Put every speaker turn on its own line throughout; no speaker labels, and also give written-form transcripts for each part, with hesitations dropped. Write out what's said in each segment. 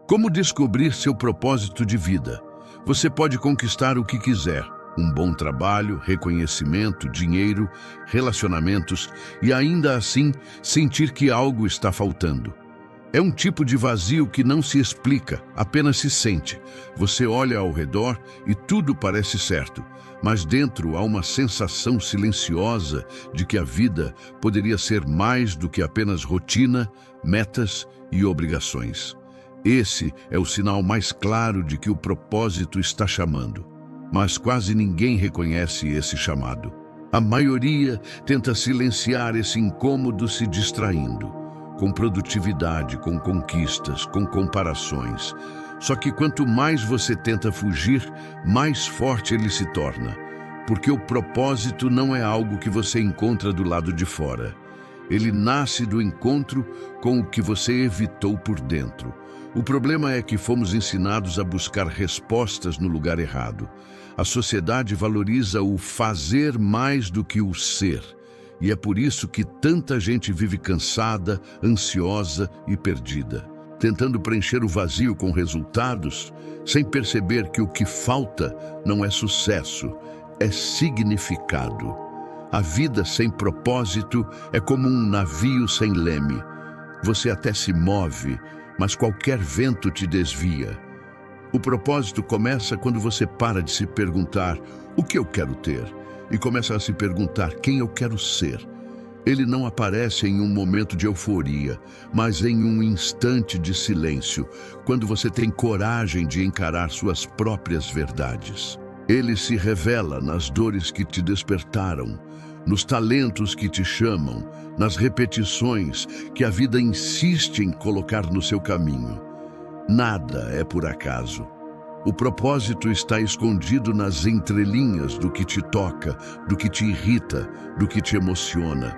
Como descobrir seu propósito de vida? Você pode conquistar o que quiser: um bom trabalho, reconhecimento, dinheiro, relacionamentos e ainda assim sentir que algo está faltando. É um tipo de vazio que não se explica, apenas se sente. Você olha ao redor e tudo parece certo, mas dentro há uma sensação silenciosa de que a vida poderia ser mais do que apenas rotina, metas e obrigações. Esse é o sinal mais claro de que o propósito está chamando. Mas quase ninguém reconhece esse chamado. A maioria tenta silenciar esse incômodo se distraindo, com produtividade, com conquistas, com comparações. Só que quanto mais você tenta fugir, mais forte ele se torna. Porque o propósito não é algo que você encontra do lado de fora. Ele nasce do encontro com o que você evitou por dentro. O problema é que fomos ensinados a buscar respostas no lugar errado. A sociedade valoriza o fazer mais do que o ser. E é por isso que tanta gente vive cansada, ansiosa e perdida, tentando preencher o vazio com resultados, sem perceber que o que falta não é sucesso, é significado. A vida sem propósito é como um navio sem leme. Você até se move, mas qualquer vento te desvia. O propósito começa quando você para de se perguntar o que eu quero ter e começa a se perguntar quem eu quero ser. Ele não aparece em um momento de euforia, mas em um instante de silêncio, quando você tem coragem de encarar suas próprias verdades. Ele se revela nas dores que te despertaram, nos talentos que te chamam, nas repetições que a vida insiste em colocar no seu caminho. Nada é por acaso. O propósito está escondido nas entrelinhas do que te toca, do que te irrita, do que te emociona.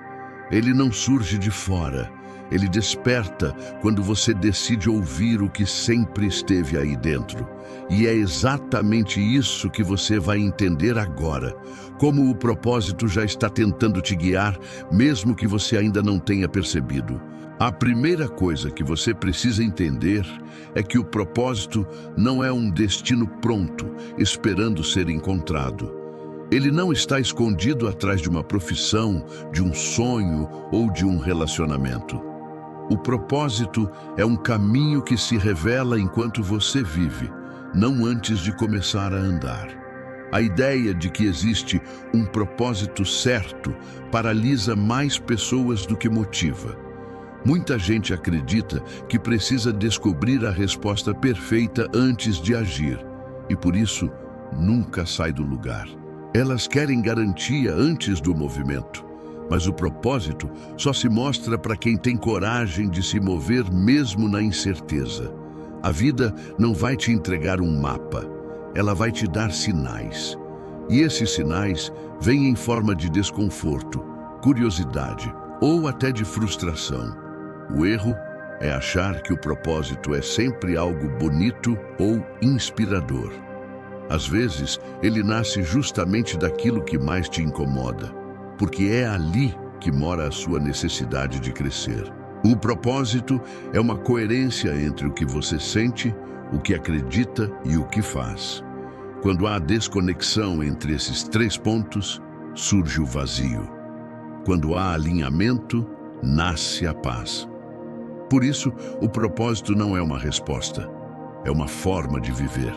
Ele não surge de fora. Ele desperta quando você decide ouvir o que sempre esteve aí dentro. E é exatamente isso que você vai entender agora. Como o propósito já está tentando te guiar, mesmo que você ainda não tenha percebido. A primeira coisa que você precisa entender é que o propósito não é um destino pronto, esperando ser encontrado. Ele não está escondido atrás de uma profissão, de um sonho ou de um relacionamento. O propósito é um caminho que se revela enquanto você vive, não antes de começar a andar. A ideia de que existe um propósito certo paralisa mais pessoas do que motiva. Muita gente acredita que precisa descobrir a resposta perfeita antes de agir, e por isso nunca sai do lugar. Elas querem garantia antes do movimento, mas o propósito só se mostra para quem tem coragem de se mover mesmo na incerteza. A vida não vai te entregar um mapa, ela vai te dar sinais. E esses sinais vêm em forma de desconforto, curiosidade ou até de frustração. O erro é achar que o propósito é sempre algo bonito ou inspirador. Às vezes, ele nasce justamente daquilo que mais te incomoda, porque é ali que mora a sua necessidade de crescer. O propósito é uma coerência entre o que você sente, o que acredita e o que faz. Quando há desconexão entre esses três pontos, surge o vazio. Quando há alinhamento, nasce a paz. Por isso, o propósito não é uma resposta, é uma forma de viver.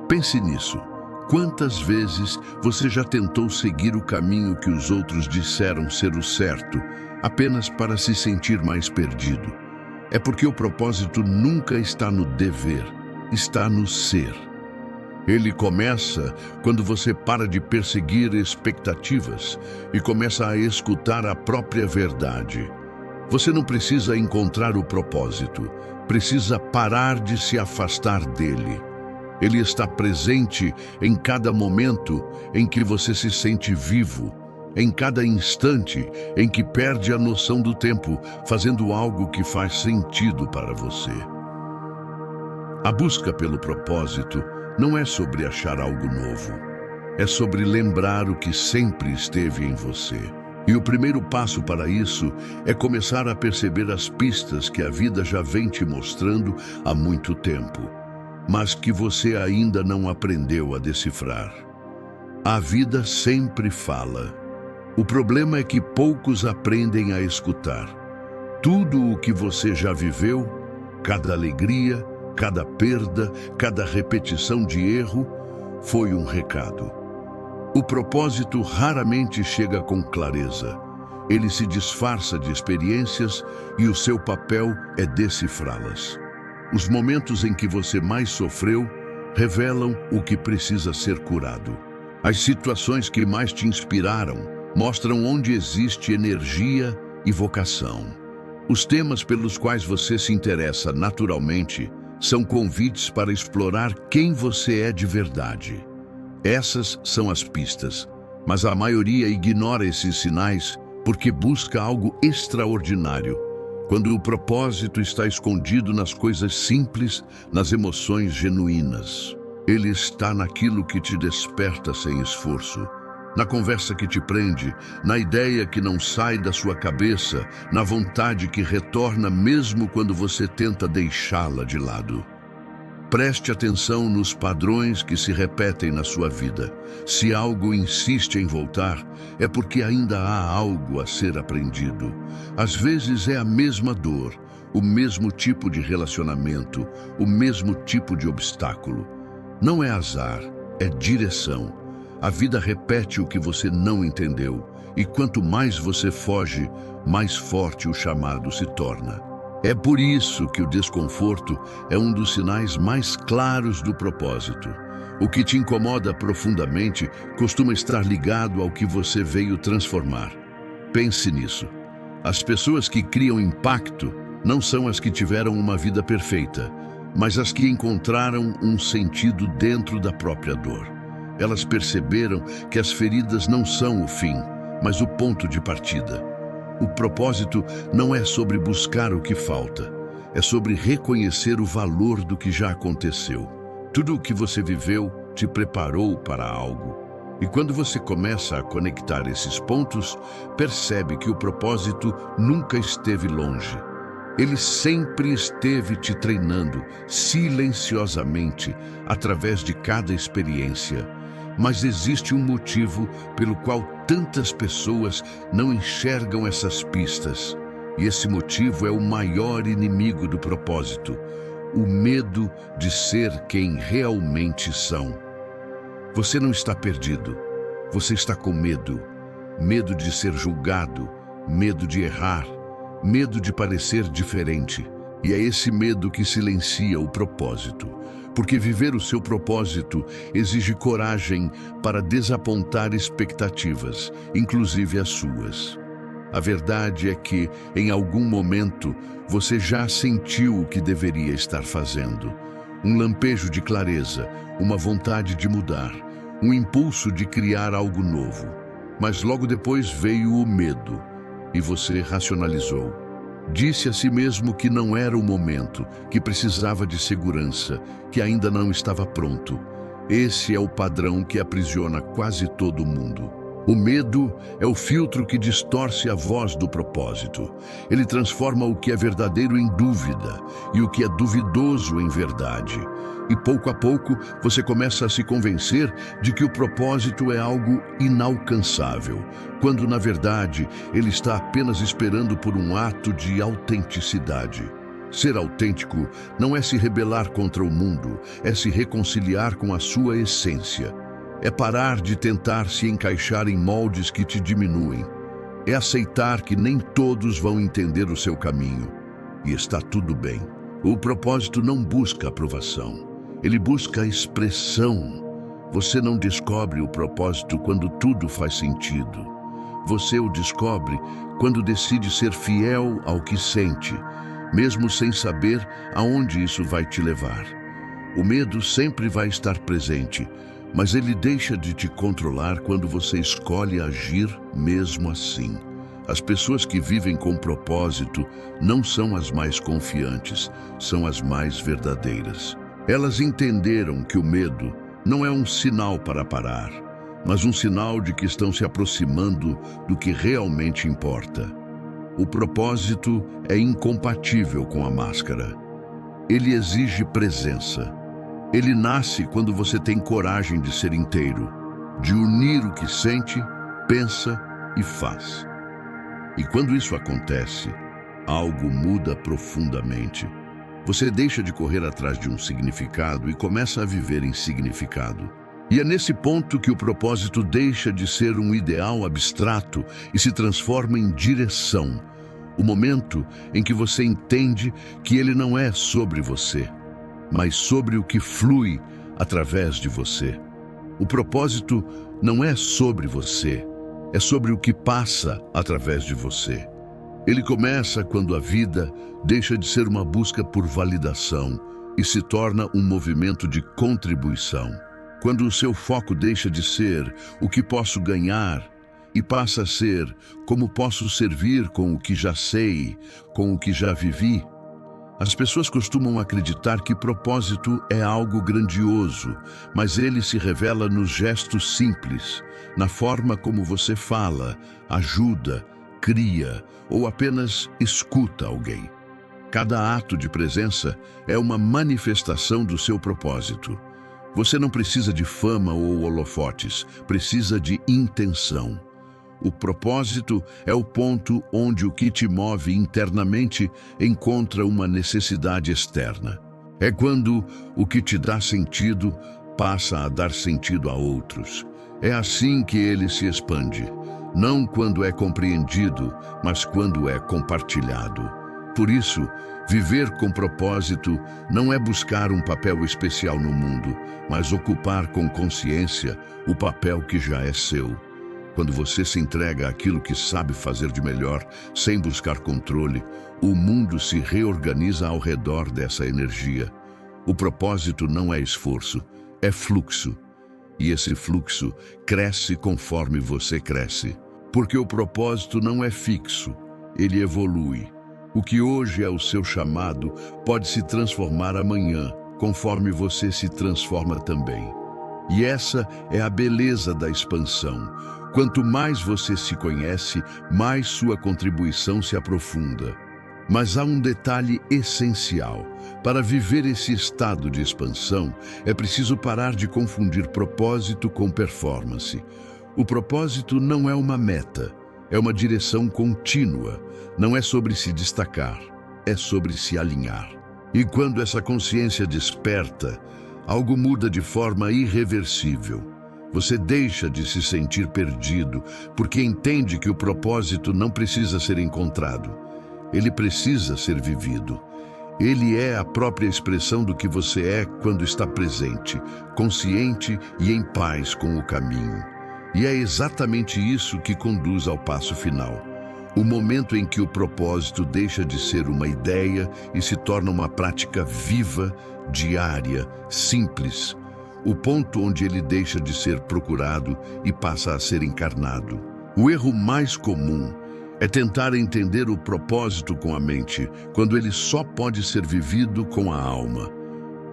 Pense nisso. Quantas vezes você já tentou seguir o caminho que os outros disseram ser o certo, apenas para se sentir mais perdido? É porque o propósito nunca está no dever, está no ser. Ele começa quando você para de perseguir expectativas e começa a escutar a própria verdade. Você não precisa encontrar o propósito, precisa parar de se afastar dele. Ele está presente em cada momento em que você se sente vivo, em cada instante em que perde a noção do tempo, fazendo algo que faz sentido para você. A busca pelo propósito não é sobre achar algo novo, é sobre lembrar o que sempre esteve em você. E o primeiro passo para isso é começar a perceber as pistas que a vida já vem te mostrando há muito tempo, mas que você ainda não aprendeu a decifrar. A vida sempre fala. O problema é que poucos aprendem a escutar. Tudo o que você já viveu, cada alegria, cada perda, cada repetição de erro, foi um recado. O propósito raramente chega com clareza. Ele se disfarça de experiências e o seu papel é decifrá-las. Os momentos em que você mais sofreu revelam o que precisa ser curado. As situações que mais te inspiraram mostram onde existe energia e vocação. Os temas pelos quais você se interessa naturalmente são convites para explorar quem você é de verdade. Essas são as pistas, mas a maioria ignora esses sinais porque busca algo extraordinário, quando o propósito está escondido nas coisas simples, nas emoções genuínas. Ele está naquilo que te desperta sem esforço, na conversa que te prende, na ideia que não sai da sua cabeça, na vontade que retorna mesmo quando você tenta deixá-la de lado. Preste atenção nos padrões que se repetem na sua vida. Se algo insiste em voltar, é porque ainda há algo a ser aprendido. Às vezes é a mesma dor, o mesmo tipo de relacionamento, o mesmo tipo de obstáculo. Não é azar, é direção. A vida repete o que você não entendeu, e quanto mais você foge, mais forte o chamado se torna. É por isso que o desconforto é um dos sinais mais claros do propósito. O que te incomoda profundamente costuma estar ligado ao que você veio transformar. Pense nisso. As pessoas que criam impacto não são as que tiveram uma vida perfeita, mas as que encontraram um sentido dentro da própria dor. Elas perceberam que as feridas não são o fim, mas o ponto de partida. O propósito não é sobre buscar o que falta, é sobre reconhecer o valor do que já aconteceu. Tudo o que você viveu te preparou para algo. E quando você começa a conectar esses pontos, percebe que o propósito nunca esteve longe. Ele sempre esteve te treinando, silenciosamente, através de cada experiência. Mas existe um motivo pelo qual tantas pessoas não enxergam essas pistas. E esse motivo é o maior inimigo do propósito: o medo de ser quem realmente são. Você não está perdido. Você está com medo. Medo de ser julgado, medo de errar, medo de parecer diferente. E é esse medo que silencia o propósito. Porque viver o seu propósito exige coragem para desapontar expectativas, inclusive as suas. A verdade é que, em algum momento, você já sentiu o que deveria estar fazendo. Um lampejo de clareza, uma vontade de mudar, um impulso de criar algo novo. Mas logo depois veio o medo, e você racionalizou. Disse a si mesmo que não era o momento, que precisava de segurança, que ainda não estava pronto. Esse é o padrão que aprisiona quase todo mundo. O medo é o filtro que distorce a voz do propósito. Ele transforma o que é verdadeiro em dúvida e o que é duvidoso em verdade. E pouco a pouco você começa a se convencer de que o propósito é algo inalcançável, quando na verdade ele está apenas esperando por um ato de autenticidade. Ser autêntico não é se rebelar contra o mundo, é se reconciliar com a sua essência. É parar de tentar se encaixar em moldes que te diminuem. É aceitar que nem todos vão entender o seu caminho. E está tudo bem. O propósito não busca aprovação. Ele busca a expressão. Você não descobre o propósito quando tudo faz sentido. Você o descobre quando decide ser fiel ao que sente, mesmo sem saber aonde isso vai te levar. O medo sempre vai estar presente, mas ele deixa de te controlar quando você escolhe agir mesmo assim. As pessoas que vivem com propósito não são as mais confiantes, são as mais verdadeiras. Elas entenderam que o medo não é um sinal para parar, mas um sinal de que estão se aproximando do que realmente importa. O propósito é incompatível com a máscara. Ele exige presença. Ele nasce quando você tem coragem de ser inteiro, de unir o que sente, pensa e faz. E quando isso acontece, algo muda profundamente. Você deixa de correr atrás de um significado e começa a viver em significado. E é nesse ponto que o propósito deixa de ser um ideal abstrato e se transforma em direção. O momento em que você entende que ele não é sobre você, mas sobre o que flui através de você. O propósito não é sobre você, é sobre o que passa através de você. Ele começa quando a vida deixa de ser uma busca por validação e se torna um movimento de contribuição. Quando o seu foco deixa de ser o que posso ganhar e passa a ser como posso servir com o que já sei, com o que já vivi. As pessoas costumam acreditar que propósito é algo grandioso, mas ele se revela nos gestos simples, na forma como você fala, ajuda, cria ou apenas escuta alguém. Cada ato de presença é uma manifestação do seu propósito. Você não precisa de fama ou holofotes, precisa de intenção. O propósito é o ponto onde o que te move internamente encontra uma necessidade externa. É quando o que te dá sentido passa a dar sentido a outros. É assim que ele se expande, não quando é compreendido, mas quando é compartilhado. Por isso, viver com propósito não é buscar um papel especial no mundo, mas ocupar com consciência o papel que já é seu. Quando você se entrega àquilo que sabe fazer de melhor, sem buscar controle, o mundo se reorganiza ao redor dessa energia. O propósito não é esforço, é fluxo. E esse fluxo cresce conforme você cresce. Porque o propósito não é fixo, ele evolui. O que hoje é o seu chamado pode se transformar amanhã, conforme você se transforma também. E essa é a beleza da expansão. Quanto mais você se conhece, mais sua contribuição se aprofunda. Mas há um detalhe essencial. Para viver esse estado de expansão, é preciso parar de confundir propósito com performance. O propósito não é uma meta, é uma direção contínua. Não é sobre se destacar, é sobre se alinhar. E quando essa consciência desperta, algo muda de forma irreversível. Você deixa de se sentir perdido, porque entende que o propósito não precisa ser encontrado. Ele precisa ser vivido. Ele é a própria expressão do que você é quando está presente, consciente e em paz com o caminho. E é exatamente isso que conduz ao passo final. O momento em que o propósito deixa de ser uma ideia e se torna uma prática viva, diária, simples. O ponto onde ele deixa de ser procurado e passa a ser encarnado. O erro mais comum é tentar entender o propósito com a mente, quando ele só pode ser vivido com a alma.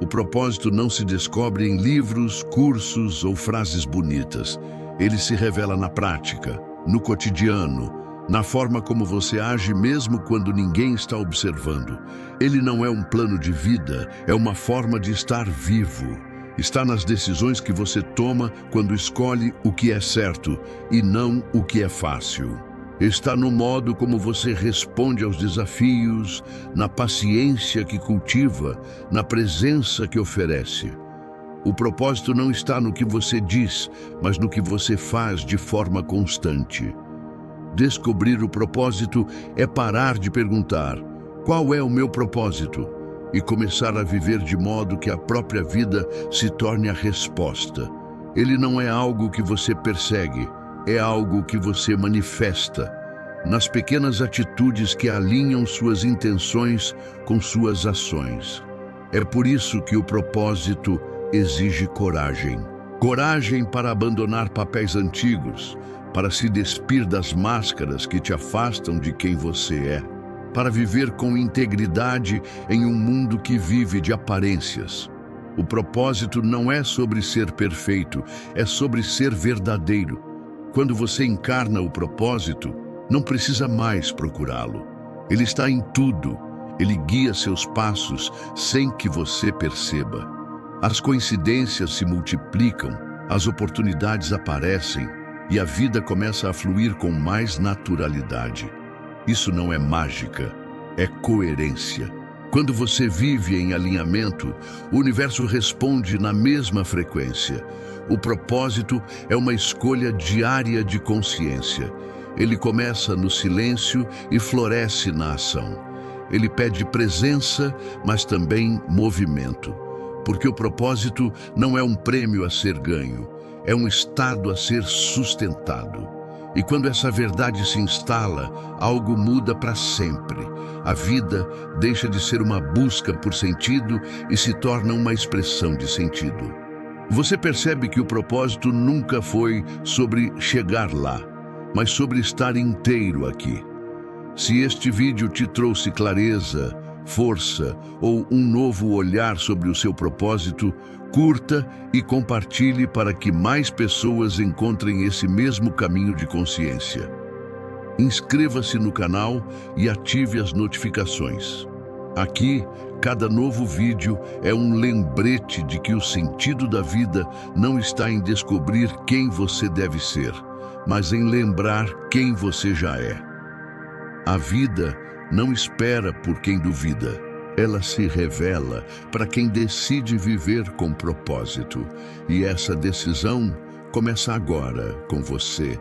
O propósito não se descobre em livros, cursos ou frases bonitas. Ele se revela na prática, no cotidiano, na forma como você age mesmo quando ninguém está observando. Ele não é um plano de vida, é uma forma de estar vivo. Está nas decisões que você toma quando escolhe o que é certo e não o que é fácil. Está no modo como você responde aos desafios, na paciência que cultiva, na presença que oferece. O propósito não está no que você diz, mas no que você faz de forma constante. Descobrir o propósito é parar de perguntar: qual é o meu propósito? E começar a viver de modo que a própria vida se torne a resposta. Ele não é algo que você persegue, é algo que você manifesta, nas pequenas atitudes que alinham suas intenções com suas ações. É por isso que o propósito exige coragem. Coragem para abandonar papéis antigos, para se despir das máscaras que te afastam de quem você é. Para viver com integridade em um mundo que vive de aparências. O propósito não é sobre ser perfeito, é sobre ser verdadeiro. Quando você encarna o propósito, não precisa mais procurá-lo. Ele está em tudo. Ele guia seus passos sem que você perceba. As coincidências se multiplicam, as oportunidades aparecem e a vida começa a fluir com mais naturalidade. Isso não é mágica, é coerência. Quando você vive em alinhamento, o universo responde na mesma frequência. O propósito é uma escolha diária de consciência. Ele começa no silêncio e floresce na ação. Ele pede presença, mas também movimento. Porque o propósito não é um prêmio a ser ganho, é um estado a ser sustentado. E quando essa verdade se instala, algo muda para sempre. A vida deixa de ser uma busca por sentido e se torna uma expressão de sentido. Você percebe que o propósito nunca foi sobre chegar lá, mas sobre estar inteiro aqui. Se este vídeo te trouxe clareza, força ou um novo olhar sobre o seu propósito, curta e compartilhe para que mais pessoas encontrem esse mesmo caminho de consciência. Inscreva-se no canal e ative as notificações. Aqui, cada novo vídeo é um lembrete de que o sentido da vida não está em descobrir quem você deve ser, mas em lembrar quem você já é. A vida não espera por quem duvida. Ela se revela para quem decide viver com propósito. E essa decisão começa agora com você.